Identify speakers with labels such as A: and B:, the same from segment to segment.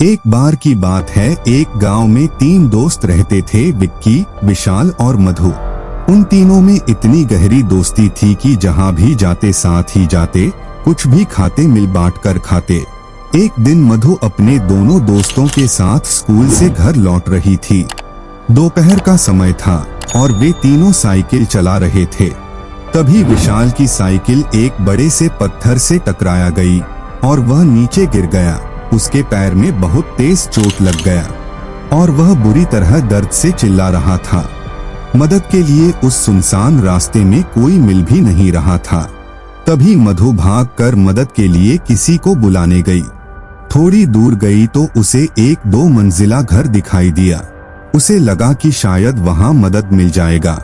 A: एक बार की बात है, एक गांव में 3 दोस्त रहते थे, विक्की, विशाल और मधु। उन तीनों में इतनी गहरी दोस्ती थी कि जहां भी जाते साथ ही जाते, कुछ भी खाते मिल बांट कर खाते। एक दिन मधु अपने दोनों दोस्तों के साथ स्कूल से घर लौट रही थी। दोपहर का समय था और वे तीनों साइकिल चला रहे थे। तभी विशाल की साइकिल एक बड़े से पत्थर से टकराया गई और वह नीचे गिर गया। उसके पैर में बहुत तेज चोट लग गया और वह बुरी तरह दर्द से चिल्ला रहा था। मदद के लिए उस सुनसान रास्ते में कोई मिल भी नहीं रहा था। तभी मधु भागकर मदद के लिए किसी को बुलाने गई। थोड़ी दूर गई तो उसे एक 2 मंजिला घर दिखाई दिया। उसे लगा कि शायद वहां मदद मिल जाएगा।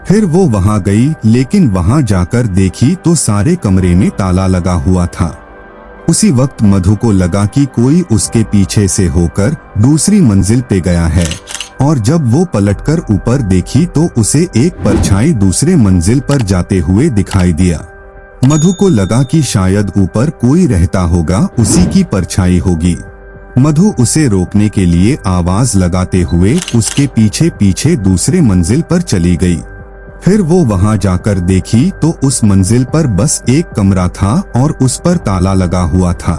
A: फिर वो वहां गई, लेकिन वहां जाकर देखी तो सारे कमरे में ताला लगा हुआ था। उसी वक्त मधु को लगा कि कोई उसके पीछे से होकर दूसरी मंजिल पे गया है और जब वो पलटकर ऊपर देखी तो उसे एक परछाई दूसरे मंजिल पर जाते हुए दिखाई दिया। मधु को लगा कि शायद ऊपर कोई रहता होगा, उसी की परछाई होगी। मधु उसे रोकने के लिए आवाज लगाते हुए उसके पीछे पीछे दूसरे मंजिल पर चली गई। फिर वो वहां जाकर देखी तो उस मंजिल पर बस एक कमरा था और उस पर ताला लगा हुआ था।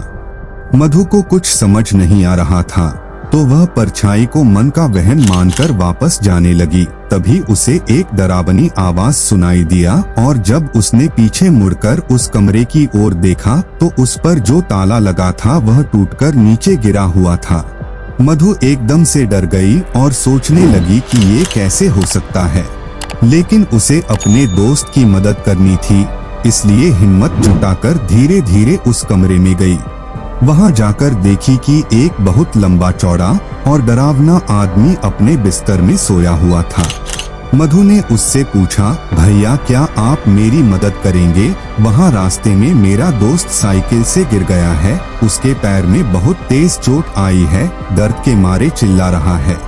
A: मधु को कुछ समझ नहीं आ रहा था तो वह परछाई को मन का वहम मानकर वापस जाने लगी। तभी उसे एक डरावनी आवाज सुनाई दिया और जब उसने पीछे मुड़कर उस कमरे की ओर देखा तो उस पर जो ताला लगा था वह टूटकर नीचे गिरा हुआ था। मधु एकदम से डर गई और सोचने लगी कि ये कैसे हो सकता है, लेकिन उसे अपने दोस्त की मदद करनी थी, इसलिए हिम्मत जुटाकर धीरे धीरे उस कमरे में गई। वहां जाकर देखी कि एक बहुत लंबा चौड़ा और डरावना आदमी अपने बिस्तर में सोया हुआ था। मधु ने उससे पूछा, भैया क्या आप मेरी मदद करेंगे? वहां रास्ते में मेरा दोस्त साइकिल से गिर गया है, उसके पैर में बहुत तेज चोट आई है, दर्द के मारे चिल्ला रहा है।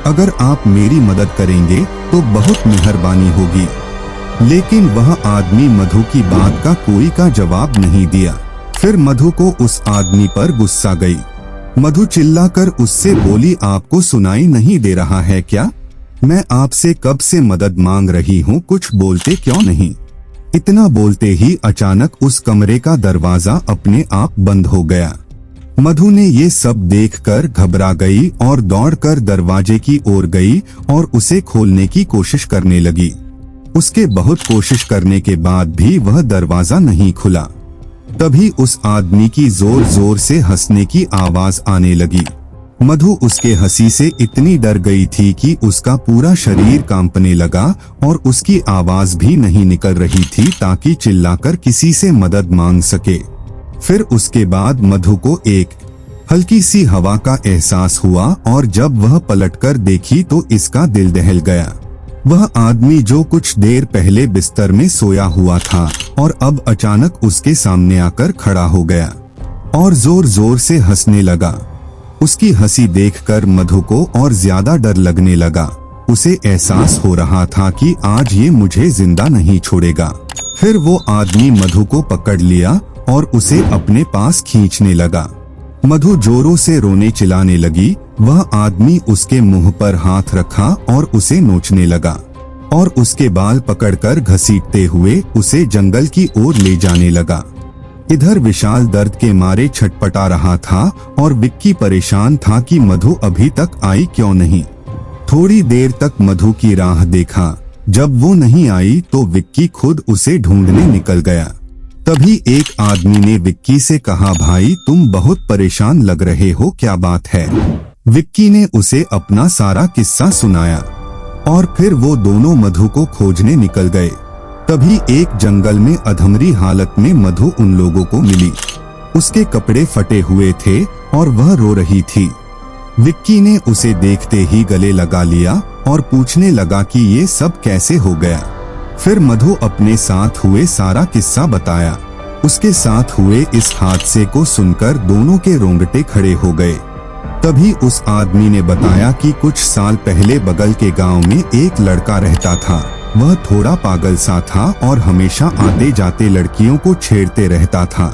A: अगर आप मेरी मदद करेंगे तो बहुत मेहरबानी होगी। लेकिन वह आदमी मधु की बात का कोई जवाब नहीं दिया। फिर मधु को उस आदमी पर गुस्सा गई। मधु चिल्लाकर उससे बोली, आपको सुनाई नहीं दे रहा है क्या? मैं आपसे कब से मदद मांग रही हूँ, कुछ बोलते क्यों नहीं? इतना बोलते ही अचानक उस कमरे का दरवाजा अपने आप बंद हो गया। मधु ने ये सब देखकर घबरा गई और दौड़कर दरवाजे की ओर गई और उसे खोलने की कोशिश करने लगी। उसके बहुत कोशिश करने के बाद भी वह दरवाजा नहीं खुला। तभी उस आदमी की जोर जोर से हंसने की आवाज आने लगी। मधु उसके हंसी से इतनी डर गई थी कि उसका पूरा शरीर कांपने लगा और उसकी आवाज भी नहीं निकल रही थी ताकि चिल्लाकर किसी से मदद मांग सके। फिर उसके बाद मधु को एक हल्की सी हवा का एहसास हुआ और जब वह पलटकर देखी तो इसका दिल दहल गया। वह आदमी जो कुछ देर पहले बिस्तर में सोया हुआ था और अब अचानक उसके सामने आकर खड़ा हो गया और जोर जोर से हंसने लगा। उसकी हंसी देखकर मधु को और ज्यादा डर लगने लगा। उसे एहसास हो रहा था कि आज ये मुझे जिंदा नहीं छोड़ेगा। फिर वो आदमी मधु को पकड़ लिया और उसे अपने पास खींचने लगा। मधु जोरों से रोने चिल्लाने लगी। वह आदमी उसके मुंह पर हाथ रखा और उसे नोचने लगा और उसके बाल पकड़कर घसीटते हुए उसे जंगल की ओर ले जाने लगा। इधर विशाल दर्द के मारे छटपटा रहा था और विक्की परेशान था कि मधु अभी तक आई क्यों नहीं। थोड़ी देर तक मधु की राह देखा। जब वो नहीं आई तो विक्की खुद उसे ढूंढने निकल गया। तभी एक आदमी ने विक्की से कहा, भाई तुम बहुत परेशान लग रहे हो, क्या बात है? विक्की ने उसे अपना सारा किस्सा सुनाया और फिर वो दोनों मधु को खोजने निकल गए। तभी एक जंगल में अधमरी हालत में मधु उन लोगों को मिली। उसके कपड़े फटे हुए थे और वह रो रही थी। विक्की ने उसे देखते ही गले लगा लिया और पूछने लगा कि ये सब कैसे हो गया। फिर मधु अपने साथ हुए सारा किस्सा बताया। उसके साथ हुए इस हादसे को सुनकर दोनों के रोंगटे खड़े हो गए। तभी उस आदमी ने बताया कि कुछ साल पहले बगल के गांव में एक लड़का रहता था। वह थोड़ा पागल सा था और हमेशा आते जाते लड़कियों को छेड़ते रहता था।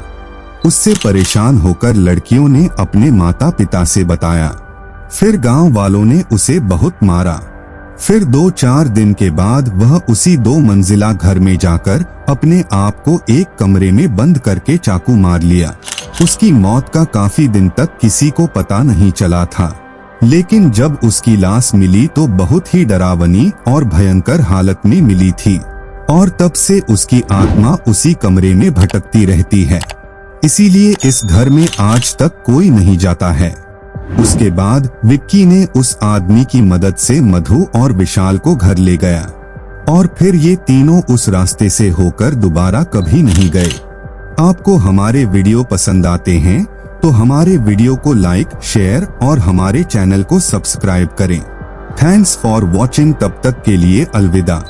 A: उससे परेशान होकर लड़कियों ने अपने माता पिता से बताया। फिर गांव वालों ने उसे बहुत मारा। फिर 2-4 दिन के बाद वह उसी 2 मंजिला घर में जाकर अपने आप को एक कमरे में बंद करके चाकू मार लिया। उसकी मौत का काफी दिन तक किसी को पता नहीं चला था, लेकिन जब उसकी लाश मिली तो बहुत ही डरावनी और भयंकर हालत में मिली थी और तब से उसकी आत्मा उसी कमरे में भटकती रहती है। इसीलिए इस घर में आज तक कोई नहीं जाता है। उसके बाद विक्की ने उस आदमी की मदद से मधु और विशाल को घर ले गया और फिर ये तीनों उस रास्ते से होकर दोबारा कभी नहीं गए। आपको हमारे वीडियो पसंद आते हैं तो हमारे वीडियो को लाइक, शेयर और हमारे चैनल को सब्सक्राइब करें। Thanks for watching. तब तक के लिए अलविदा।